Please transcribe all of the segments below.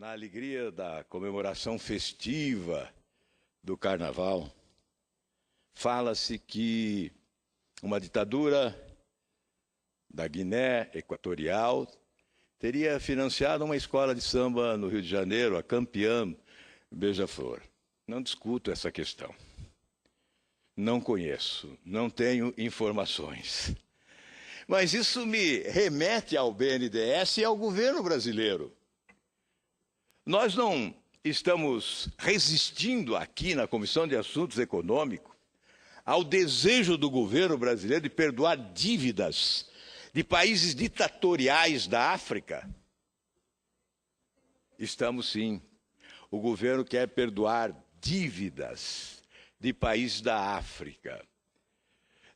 Na alegria da comemoração festiva do Carnaval, fala-se que uma ditadura da Guiné Equatorial teria financiado uma escola de samba no Rio de Janeiro, a Campeã Beija-Flor. Não discuto essa questão. Não conheço, não tenho informações. Mas isso me remete ao BNDES e ao governo brasileiro. Nós não estamos resistindo aqui na Comissão de Assuntos Econômicos ao desejo do governo brasileiro de perdoar dívidas de países ditatoriais da África. Estamos sim. O governo quer perdoar dívidas de países da África.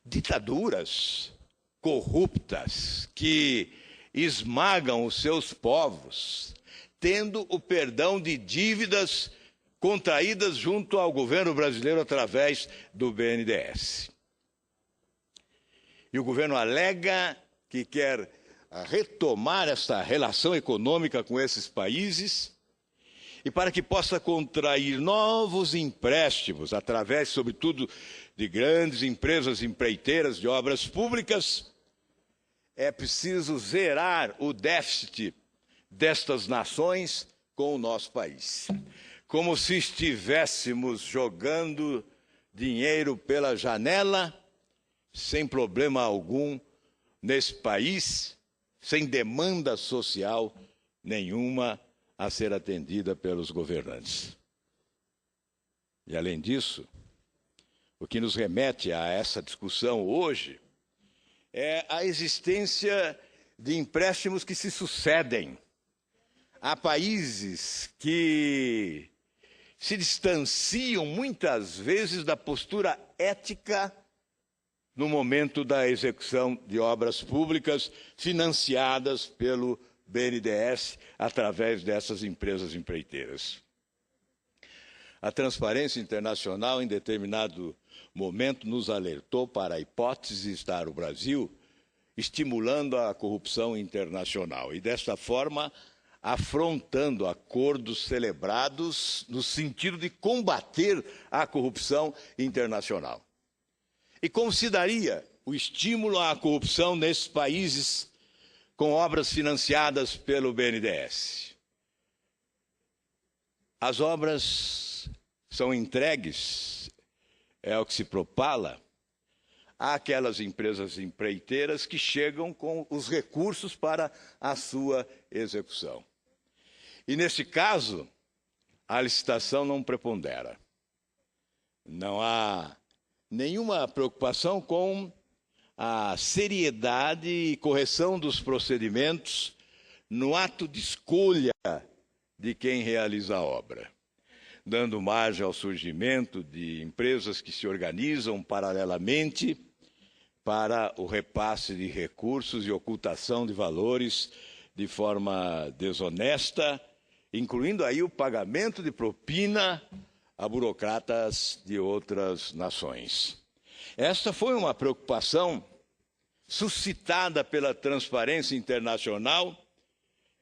Ditaduras corruptas que esmagam os seus povos, tendo o perdão de dívidas contraídas junto ao governo brasileiro através do BNDES. E o governo alega que quer retomar essa relação econômica com esses países e para que possa contrair novos empréstimos através, sobretudo, de grandes empresas empreiteiras de obras públicas, é preciso zerar o déficit destas nações com o nosso país. Como se estivéssemos jogando dinheiro pela janela, sem problema algum, nesse país, sem demanda social nenhuma a ser atendida pelos governantes. E, além disso, o que nos remete a essa discussão hoje é a existência de empréstimos que se sucedem. Há países que se distanciam muitas vezes da postura ética no momento da execução de obras públicas financiadas pelo BNDES através dessas empresas empreiteiras. A Transparência Internacional, em determinado momento, nos alertou para a hipótese de estar o Brasil estimulando a corrupção internacional e, desta forma, afrontando acordos celebrados no sentido de combater a corrupção internacional. E como se daria o estímulo à corrupção nesses países com obras financiadas pelo BNDES? As obras são entregues, é o que se propala, àquelas empresas empreiteiras que chegam com os recursos para a sua execução. E, nesse caso, a licitação não prepondera. Não há nenhuma preocupação com a seriedade e correção dos procedimentos no ato de escolha de quem realiza a obra, dando margem ao surgimento de empresas que se organizam paralelamente para o repasse de recursos e ocultação de valores de forma desonesta, incluindo aí o pagamento de propina a burocratas de outras nações. Esta foi uma preocupação suscitada pela Transparência Internacional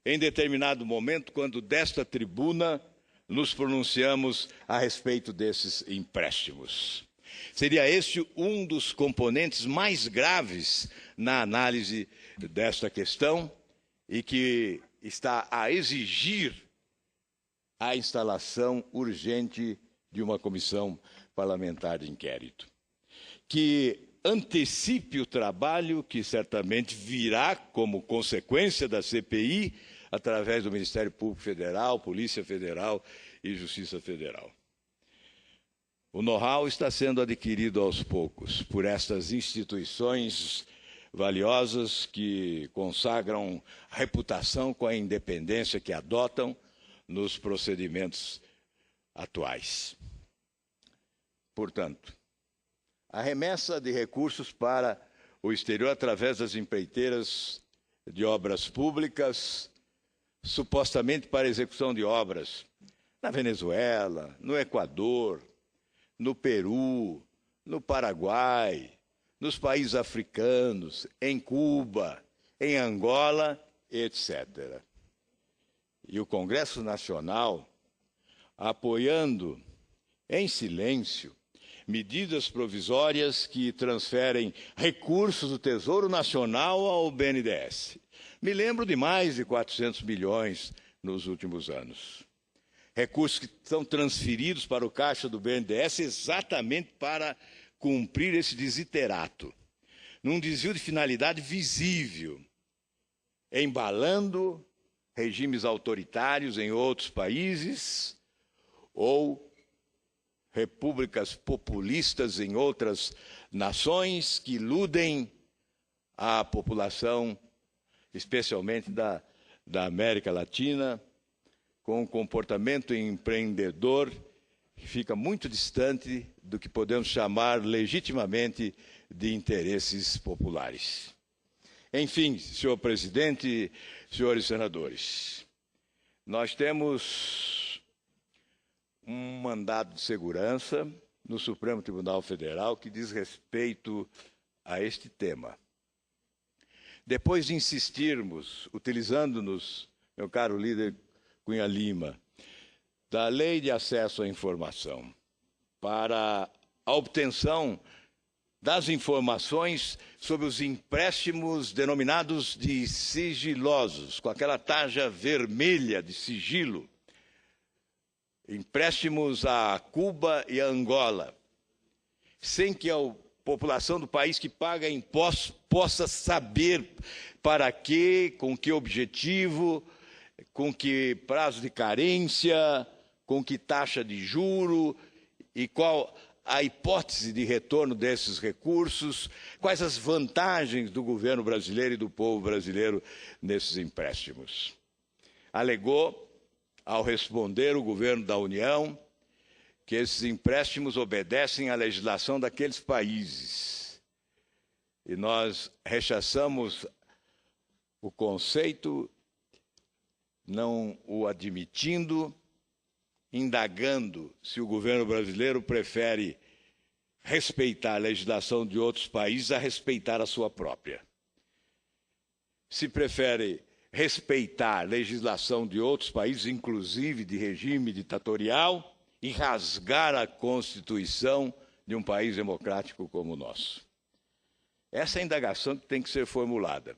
em determinado momento, quando desta tribuna nos pronunciamos a respeito desses empréstimos. Seria este um dos componentes mais graves na análise desta questão e que está a exigir a instalação urgente de uma comissão parlamentar de inquérito, que antecipe o trabalho que certamente virá como consequência da CPI através do Ministério Público Federal, Polícia Federal e Justiça Federal. O know-how está sendo adquirido aos poucos por estas instituições valiosas que consagram a reputação com a independência que adotam nos procedimentos atuais. Portanto, a remessa de recursos para o exterior através das empreiteiras de obras públicas, supostamente para execução de obras na Venezuela, no Equador, no Peru, no Paraguai, nos países africanos, em Cuba, em Angola, etc. e o Congresso Nacional apoiando, em silêncio, medidas provisórias que transferem recursos do Tesouro Nacional ao BNDES. Me lembro de mais de 400 bilhões nos últimos anos. Recursos que são transferidos para o caixa do BNDES exatamente para cumprir esse desiderato, num desvio de finalidade visível, embalando regimes autoritários em outros países ou repúblicas populistas em outras nações que iludem a população, especialmente da América Latina, com um comportamento empreendedor que fica muito distante do que podemos chamar legitimamente de interesses populares. Enfim, senhor presidente, senhores senadores, nós temos um mandado de segurança no Supremo Tribunal Federal que diz respeito a este tema. Depois de insistirmos, utilizando-nos, meu caro líder Cunha Lima, da Lei de Acesso à Informação para a obtenção das informações sobre os empréstimos denominados de sigilosos, com aquela tarja vermelha de sigilo, empréstimos a Cuba e a Angola, sem que a população do país que paga impostos possa saber para quê, com que objetivo, com que prazo de carência, com que taxa de juro e qual a hipótese de retorno desses recursos, quais as vantagens do governo brasileiro e do povo brasileiro nesses empréstimos. Alegou, ao responder o governo da União, que esses empréstimos obedecem à legislação daqueles países. E nós rechaçamos o conceito, não o admitindo, indagando se o governo brasileiro prefere respeitar a legislação de outros países a respeitar a sua própria. Se prefere respeitar a legislação de outros países, inclusive de regime ditatorial, e rasgar a Constituição de um país democrático como o nosso. Essa é a indagação que tem que ser formulada.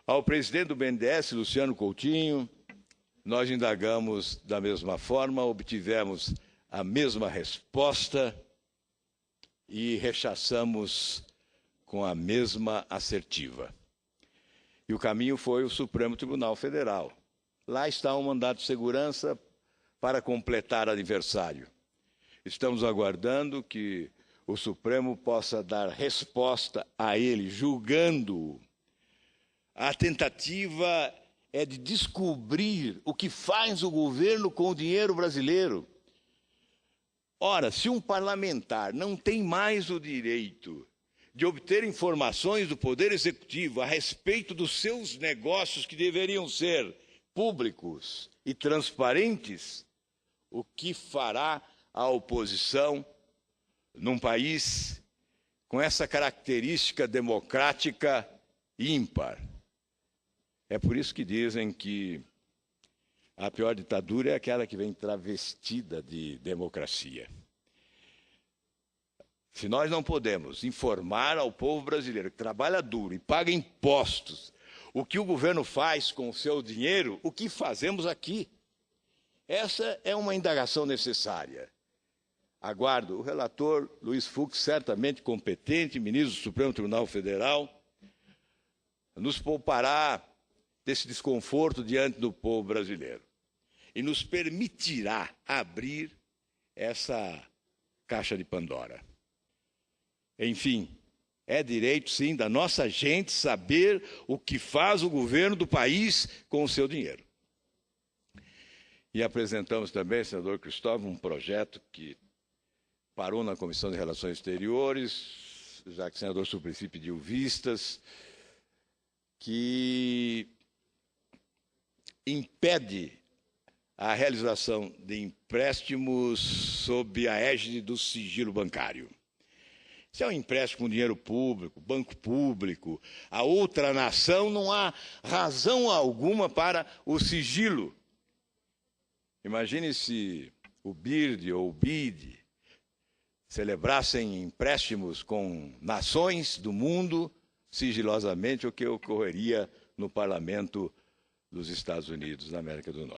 Ao presidente do BNDES, Luciano Coutinho, nós indagamos da mesma forma, obtivemos a mesma resposta e rechaçamos com a mesma assertiva. E o caminho foi o Supremo Tribunal Federal. Lá está um mandado de segurança para completar aniversário. Estamos aguardando que o Supremo possa dar resposta a ele, julgando-o. A tentativa é de descobrir o que faz o governo com o dinheiro brasileiro. Ora, se um parlamentar não tem mais o direito de obter informações do Poder Executivo a respeito dos seus negócios que deveriam ser públicos e transparentes, o que fará a oposição num país com essa característica democrática ímpar? É por isso que dizem que a pior ditadura é aquela que vem travestida de democracia. Se nós não podemos informar ao povo brasileiro que trabalha duro e paga impostos, o que o governo faz com o seu dinheiro, o que fazemos aqui? Essa é uma indagação necessária. Aguardo o relator Luiz Fux, certamente competente, ministro do Supremo Tribunal Federal, nos poupará desse desconforto diante do povo brasileiro e nos permitirá abrir essa caixa de Pandora. Enfim, é direito, sim, da nossa gente saber o que faz o governo do país com o seu dinheiro. E apresentamos também, senador Cristóvão, um projeto que parou na Comissão de Relações Exteriores, já que o senador Suplicy pediu vistas, que impede a realização de empréstimos sob a égide do sigilo bancário. Se é um empréstimo com dinheiro público, banco público, a outra nação, não há razão alguma para o sigilo. Imagine se o BIRD ou o BID celebrassem empréstimos com nações do mundo sigilosamente, o que ocorreria no parlamento dos Estados Unidos da América do Norte.